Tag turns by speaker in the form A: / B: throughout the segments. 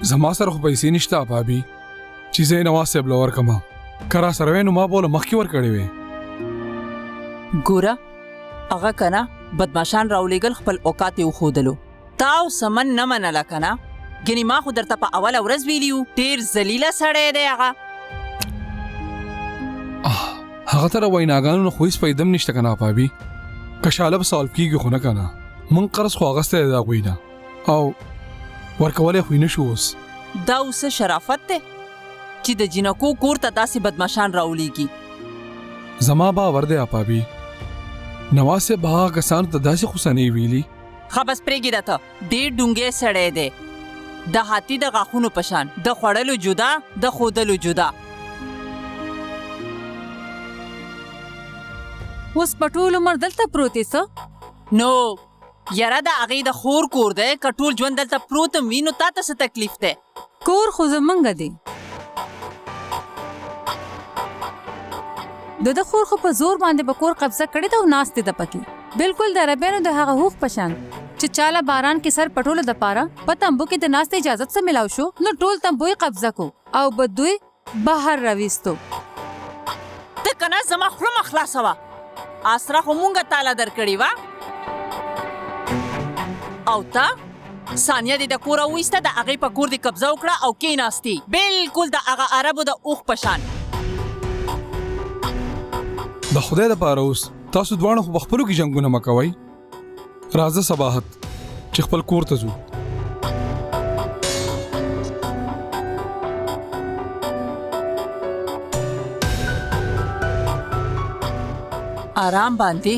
A: زما سره خو پیسې نشته بابي چې زه نواز صاحب له ورکما کرا سره وې نو ما بوله مخکې ورکړې وې.
B: ګوره هغه کنه بدمعشان راولېږل خپل اوقات یې وښودلو تا او سمن نه منله کنه ګنې ما خو درته په اوله ورځ ویلي وو ډېر ذلیله سړی دی هغه
A: هغه ته د ویناګانو نه خو هېڅ فایده هم نشته که نه بابي کشاله به سالف کېږي خو نه که نه موږ قرض خو اخیستی دی د هغوی نه او ورکولی خو یې نه شو اوس
B: دا اوس شرافت دی چې د جینکو کور ته داسې بدمعشان راولېږي.
A: زما باور دی بابي نواز صاحب هغه کسانو ته داسې خوسنۍ ویلي
B: ښه بس پرېږي ده ته ډېر ډونګی سړی دی د هاتي د غاښونو په شان د خوړلو جدا د ښودلو جدا.
C: اوس په ټول عمر دلته پروت یې څه
B: نو یاره د هغې د خور کور دی که ټول ژوند دلته پروت هم وي نو تا ته څه تکلیف دی
C: کور خو زمونږ دی د خور خو په زور باندې په کور قبضه کړې ده او ناستې ده پکې بالکل د عربیانو د هغه هوښ په شان چې چاله باران کې سر پټولو دپاره په تمبو کې د ناستې اجازت څه ملاو شو نو ټول تمبو یې قبضه کو او بدوی بهر راویستو.
B: ته که نه زما خوله مه خلاصوه اسره خو مونږه تاله درکړې وه او ته ثانیه دې د کوره وایسته د هغې په کور دې قبضه وکړه او کېناستې بالکل د هغه عربو د اوښ په شان.
A: د خدای دپاره اوس تاسو دواړه خو په خپلو کې جنګونه مه کوئ راځه صباحت چې خپل کور ته ځو.
B: آرام باندې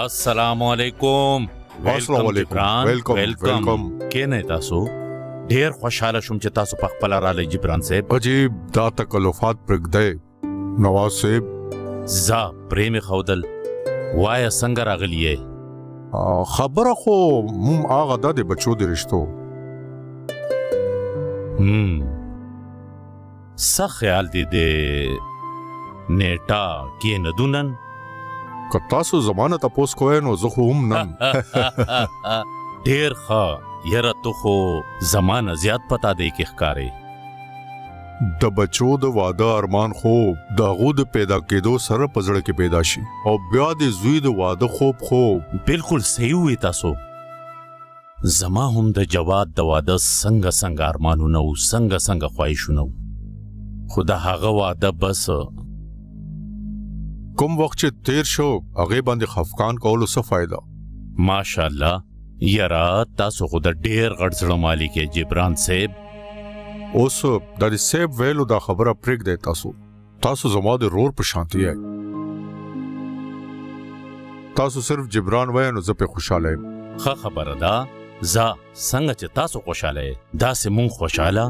D: السلام علیکم. ویلکم. کینه تاسو ډیر خوشاله شوم چې تاسو په خپل رااله جبران صاحب.
E: عجیب دا تکلفات پرګدای نواز صاحب
D: زه پریم خودل وای څنګه راغلی یې
E: خبره خو مم هغه د بچو د رشتو
D: څه خیال دی د نیټه کې نه دونن
E: که تاسو زمانه تاسو کوی نو زه خو هم نن
D: ډیر ښه یره تو خو زمانه زیات پتا دی کې ښکاري
E: د بچو د واده ارمان خوب د هغو د پیدا کېدو سره په زړه کې پیدا شي او بیا د زوی د واده خوب
D: بالکل صحیح وي تاسو. زما هم د جواد د واده څنګه ارمانونه او څنګه خواهشونه خو د هغه واده بس
E: کوم وخت چې تیر شو هغه باندې خفقان کولو څه فائدہ.
D: ماشاءالله یاره تاسو خو د ډیر غټ زړه مالک یې جبران صاحب.
E: اوس د سیب ویلو دا خبره پرېږ دی تاسو زما د رور په شانتي یې تاسو صرف جبران وای نو زه په خوشاله یم.
D: ښه خبره ده زه څنګه چې تاسو خوشاله یې داسې مونږ خوشاله.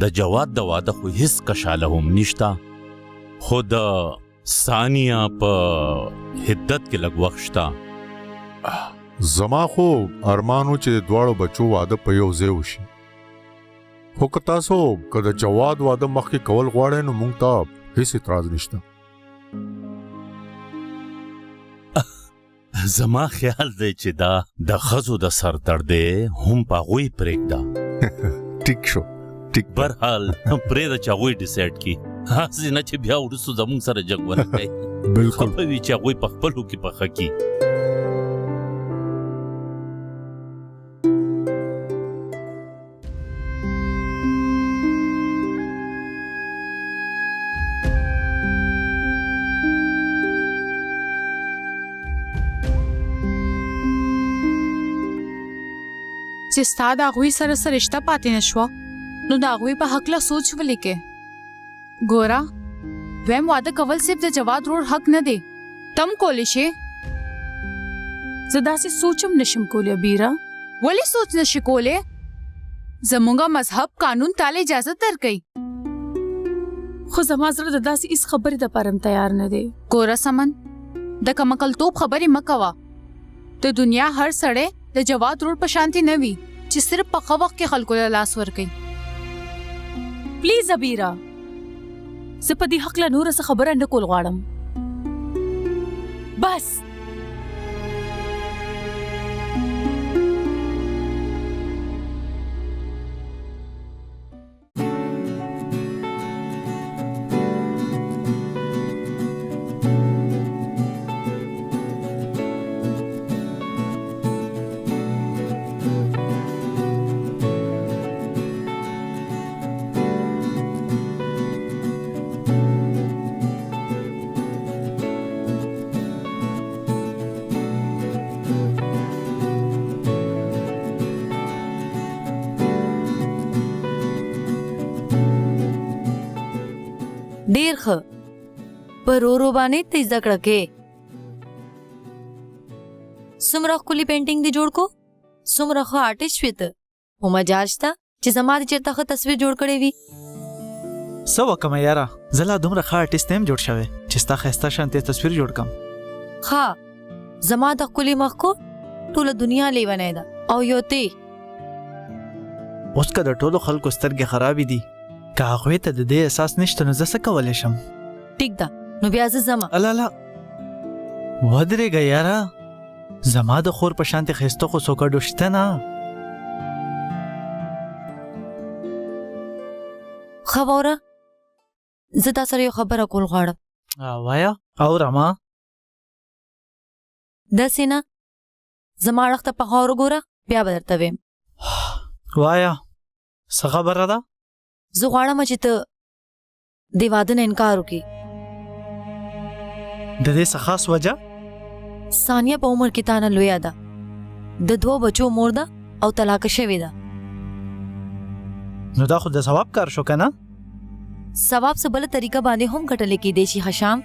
D: د جواد د واده خو هیڅ کشاله هم نشته خو د ثانیه په حدت کې لږ وخت شته.
E: زما خو ارمانو چې دواړو بچو واده په یو ځای وشي خو که تاسو که د جواد واده مخکې کول غواړئ نو موږ ته هیڅ اعتراض نشته.
D: زما خیال دی چې دا د ښځو د سر درد هم په هغوی پرېږده.
E: ټیک شو
D: برحال پرېږده چې هغوی ډیسایډ کړي هسې نه چې بیا وروستو زموږ سره جنګ ونه کوي.
E: بالکل
D: خفه وي چې هغوی په خپلو کې پخه کړي.
C: چې ستا د هغوی سره څه رشته پاتې نه شوه نو د هغوی په هکله سوچ ولیکې. ګوره دویم واده کول صرف د جواد رور حق نه دی تم کولی شې. زه داسې سوچ هم نشم کولی بیره. ولې سوچ نشي کولی؟ زمونږ مذهب قانون تاله اجازه درکوي خو زما زړه د داسې هیڅ خبرې دپاره هم تیار نه دی. ګوره سمن د کمعقلتوب خبرې مه کوه. د دنیا هر سړی د جواد روډ په شانتي نه وي چې صرف په ښه وخت کې خلکو له لاس ورکوي.
F: پلیز ابیرا، زه په دې حق له نور څه خبره نه کول غواړم. بس
G: ډیر ښه پر ورو باندې ته زده کړه کې څومره ښکلي پینټینګ دی جوړ کو څومره ښه آرټیسټ وي ته په مجال شته چې زما د چېرته ښه تصویر جوړ کړی وي.
H: څه وکړم یاره، زه لا دومره ښه آرټیسټ یم جوړ شوی چې ستا ښایسته شانتې تصویر جوړ کړم.
G: ښه زما د ښکلي مخ کو ټوله دنیا لیونی ده او یو ته
H: اوس که د ټولو خلکو سترګې خرابې دي، که هغوی ته د دې احساس نشته نو زه څه کولی شم؟
G: ټیک ده نو بیا زه ځمه.
H: الله ودرېږه یاره، زما د خور په شانتې ښایسته خو څوک اډو شته نه.
G: ښه واوره، زه تا سره یو خبره کول غواړم.
H: وایه اوره ما.
G: داسې نه، زما اړخ ته په غور وګوره بیا به درته ویم.
H: وایه څه خبره ده؟
G: زه غواړم چې ته د واده نه انکار وکړې.
H: د دې څه خاص وجه؟
G: ثانیه په عمر کې تا نه لویه ده، د 2 بچو مور ده او طلاق شوې ده.
H: نو دا خو د ثواب کار شو که نه؟
G: ثواب څه بله طریقه باندې هم ګټلی کیدی شي هشام.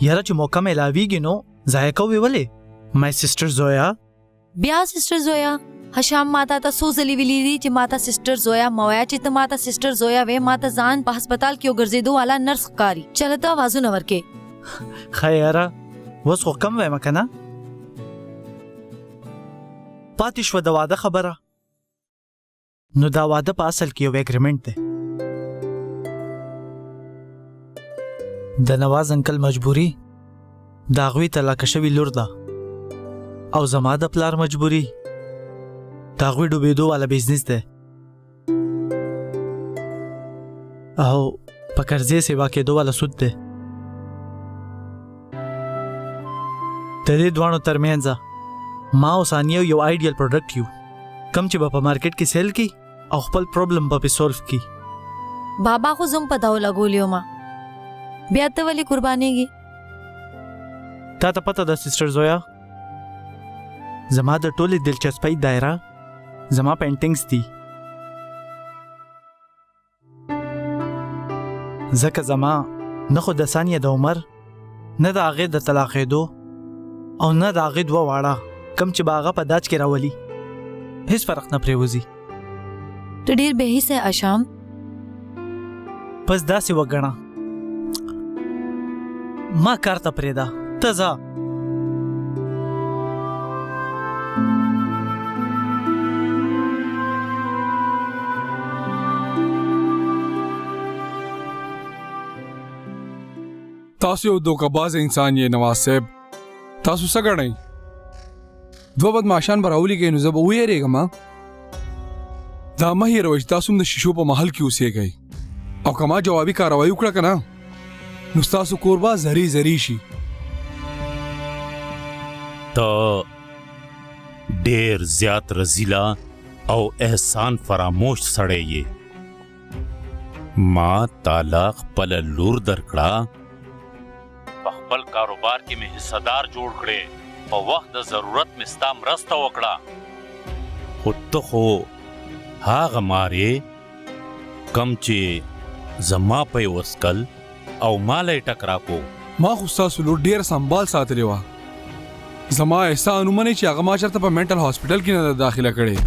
H: یاره چې موقع میلاویږي نو ضایع کوې ولې؟ مای سسټر زویا.
G: بیا سسټر زویا؟ هشام ماته ته څو ځلې ویلي دي چې ماته سسټر زویا مه وایه، چې ته ماته سسټر زویا وې ماته ځان په هسپتال کې یو ګرځېدو والا نرس ښکاري. چله ته آوازونه ورکې.
H: ښه یاره اوس خو کم وایم که نه؟ پاتې شوه د واده خبره. نو دا واده په اصل کې یو اګریمنټ دی. د نواز انکل مجبوري د هغوی طلاقه شوې لور ده او زما د پلار مجبوري د هغوی ډوبېدو والا بزنس دی او په قرضې سیوا کېدو والا سود دی. د دې دواړو ترمنځ ما او ثانیه یو آیډیل پروډکټ یو کم چې به په مارکیټ کې سیل کی او خپل پرابلم به پې سولف کی.
G: بابا خو زم په داو لګولیو ما، بیا ته ولې قربانېږي؟
H: تا ته پته ده سسټر زویا، زما د ټولې دلچسپۍ دایره زما پینټینګز دي، ځکه زما نه خو د ثانیه د عمر نه د هغې د طلاقېدو او نه د هغې 2 واړه کم چې به هغه په داج کې راولي هیڅ فرق نه پرېوځي.
G: ته ډېر بې حسه اشام.
H: بس داسې وګڼه ما کار ته پرېږده، ته ځه.
A: تاسو یو دوکه‌باز انسان یې نواز صاحب. تاسو څه ګڼئ؟ 2 بدمعشان به راولیږئ نو زه به ویرېږم. دا مه هېروئ چې تاسو هم د شیشو په محل کې اوسېږئ او که ما جوابي کاروایي وکړه که نه نو ستاسو کور به زری زری شي.
D: ته ډېر زیات رزیله او احسان فراموش سړی یې. ما تاله خپله لور درکړه، په خپل کاروبار کې مې حصهدار جوړ کړې، په وخت د ضرورت مې ستا مرسته وکړه، خو ته خو هغه مارې کم چې زما په یې وسکل او ماله یې ټکرا کو.
A: ما خو ستاسو لور ډېر سنبال ساتلې وه. زما احسان ومنئ چې هغه ما چېرته په مینټل هاسپټل کې نه ده داخله کړې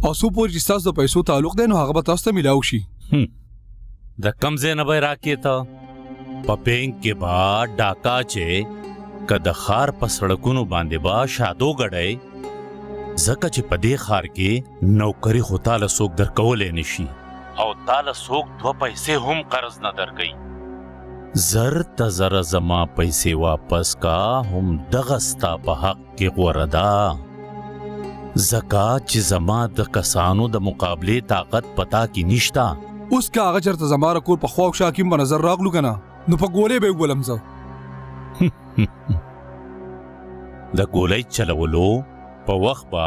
A: او څو پورې چې ستاسو د پیسو تعلق دی نو هغه به تاسو ته میلاو شي.
D: د کم ځای نه به یې راکې ته په بینک کې به ډاکا چې که د ښار په سړکونو باندې به شادو ګډی ځکه چې په دې ښار کې نوکري خو تاله څوک درکولی نشي او تاله څوک 2 پیسې هم قرض نه درکوي. زر ته زره زما پیسې واپس کا هم دغه ستا په حق کې غوره ده، ځکه چې زما د کسانو د مقابلې طاقت پتا کې نشته.
A: اوس که هغه چېرته زما د کور په خوا او شا کې په نظر راغلو که نه نو په ګولۍ به یې وولم زه.
D: د ګولۍ چلولو په وخت به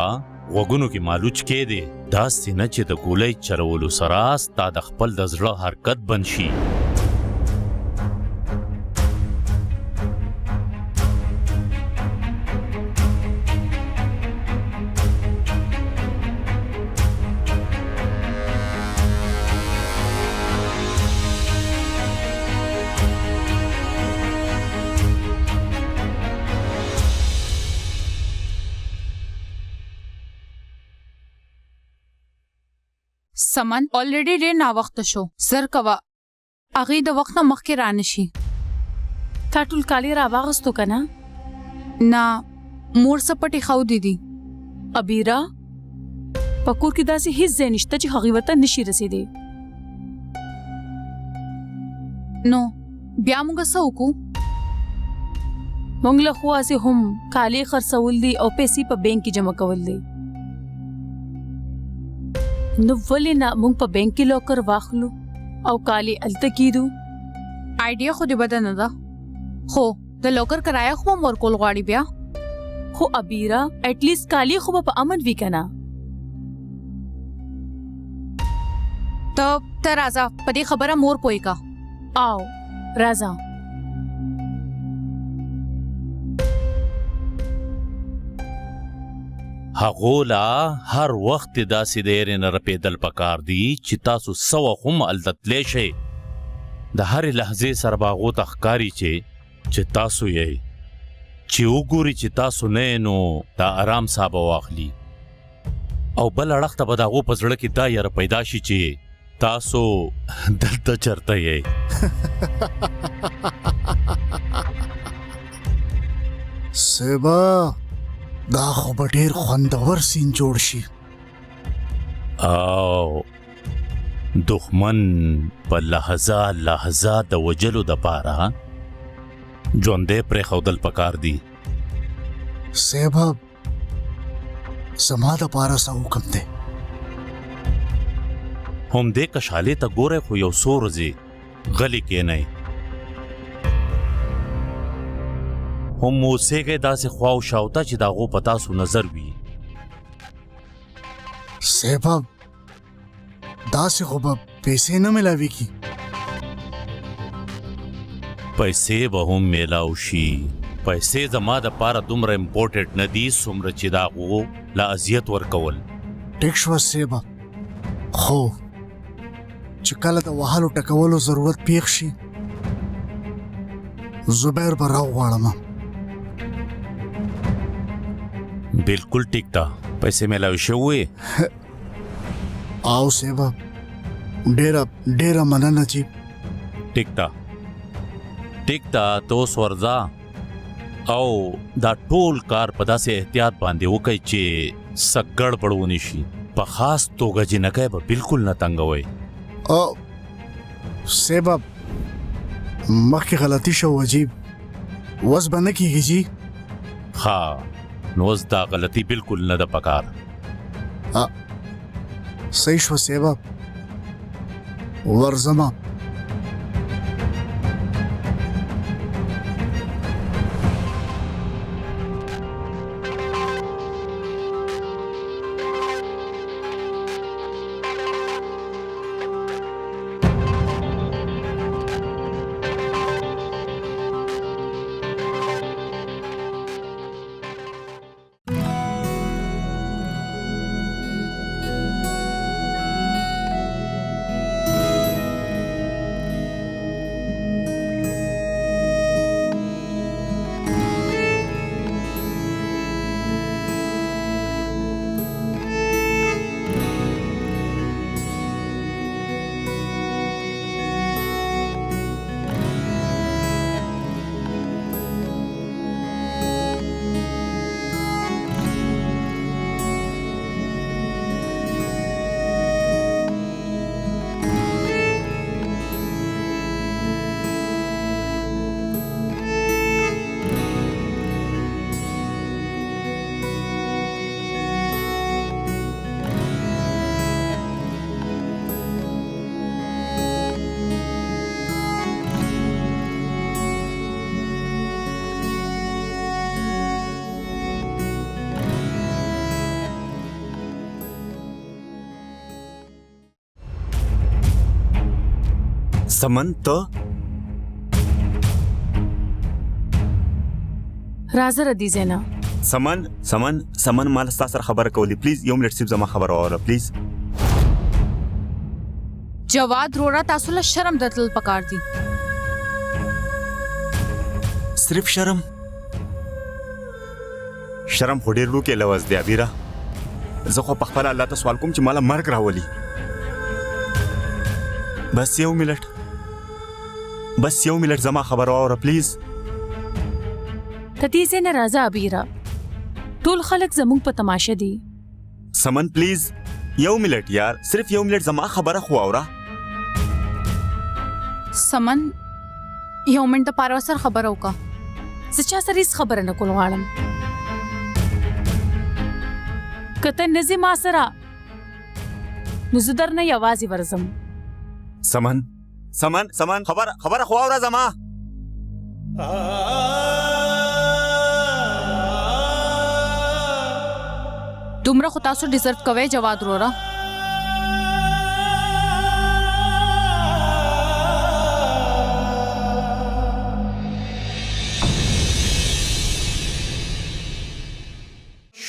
D: غوږونو کې مالوچ کېدې، داسې نه چې د ګولۍ چلولو سره ستا د خپل د زړه حرکت بند شي.
C: سمن already ډېر ناوخته شو، زر کوه هغې د وخت نه مخکې رانشي.
F: تا ټول کالی را واغستو که نه؟
C: نه مور څه پټې ښودې دي.
F: ابیرا په کور کې داسې هیڅ ځای نشته چې هغې ورته نشي رسېدی.
C: نو بیا موږ څه وکړو؟
F: موږ له خو هسې هم کالی خرڅول دي او پیسې په بینک کې جمع کول دي. نو ولې نه موږ په بینک کې لوکر واخلو او کالی هلته کیدو؟
C: آیډیا خو دې بده نه ده، خو د لوکر کرایه خو هم ورکول غواړي بیا.
F: خو ابیرا ایټ لیست کالی خو به په امن وي که نه؟
C: ته راځه په دې خبره مور پوی کا.
F: آو راځه.
D: هغو لا هر وخت داسې د یېرې نه رپېدل پکار دي چې تاسو څه وخت هم هلته تلی شئ. د هرې لحظې سره به هغو ته ښکاري چې تاسو یې، چې وګوري چې تاسو نه یې نو دا ارام ساه به واخلي او بل اړخ ته به د هغو په زړه کې دا یره پیدا شي چې تاسو دلته چرته یې.
I: سبا دا خو به ډېر خوندور سین جوړ شي.
D: او دښمن په لحظه د وجلو دپاره ژوندی پرېښودل پکار دي.
I: سبا زما دپاره څه حکم دی؟
D: همدې کشالې ته ګورئ خو یو څو ورځې غلي کېنئ، هم اوسېږئ داسې خوا او شاوته چې د هغو په تاسو نظر وي.
I: سبا داسې خو به پیسې نه میلاویږي.
D: پیسې به هم میلاو شي. پیسې زما دپاره دومره امپورټنټ نه دي څومره چې د هغو له اذیت ورکول.
I: ټیک شوه سبا، خو چې کله د وهلو ټکولو ضرورت پیښ شي زبیر به راوغواړم.
D: بالکل ټیک ده، پیسې میلاو شوې.
I: او سبا ډېره مننه چې
D: ټیک ده ته اوس ورځه او دا ټول کار په داسې احتیاط باندې وکئ چې څه ګړبړ ونه شي. په خاص توګه جنکۍ به بالکل نه تنګوئ.
I: سبا مخکې غلطي شو عجیب، وس به نه کېږي جی؟
D: ښه نو اوس دا غلطي بالکل نه ده پکار.
I: صحیح شو سبا، ورځمه.
J: समन ته
F: راځه ردی زینا
J: سمن مال ستا سره خبره کولی پلیز یو منټ سیب زما خبره واوره پلیز
C: جواد روړه تاسو له شرم درتل پکار دي
J: صرف شرم خو ډېر لوکې لوز دی ابیره زه خو په خپله الله ته سوال کوم چې ماله مرګ راولي بس یو منټ زما خبره واوره پلیز
F: ردی زینا راځه ابیرا ټول خلک زموږ په تماشه دي
J: سمن پلیز یو منټ یار صرف یو منټ زما خبره خو واوره
C: سمن یو منټ پاره سره خبر وکا
F: زه چا سره هیڅ خبره نه کول غواړم کته نزی ما سره نو زه درنه یوازې ورځم
J: سمن خبره خو واوره زما
C: دومره خو تاسو ډیزرو کوئ جواد روړه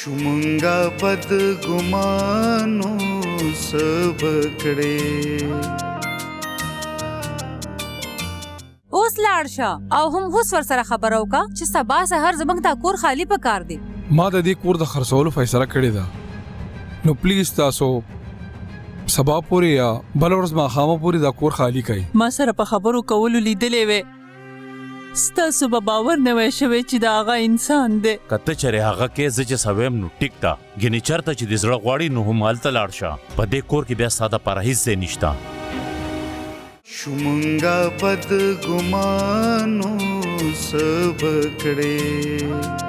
K: شومنګا بد ګمانو سب کړي
G: اوس لاړ شه او هم اوس ور سره خبرو کا چې سبا سحر زمنګ تا کور خالی پکار دی
A: ما د دې کور د خرڅولو فیصله کړې ده نو پلیز تاسو سبا پورې یا بل ورځ ماښامه پورې دا کور خالی کړئ
B: ما سره په خبرو کولو لیدلې وې ستاسو به باور نه وای شوی چې دا هغه انسان دی
D: کته چره هغه کې زه چې سویم نو ټیک تا ګنې چرته چې د زړه غواړي نو هم هلته لاړ شه په دې کور کې بیا ساده پر هیڅ ځای نشته
K: شومنګا بد ګمانو سب کړي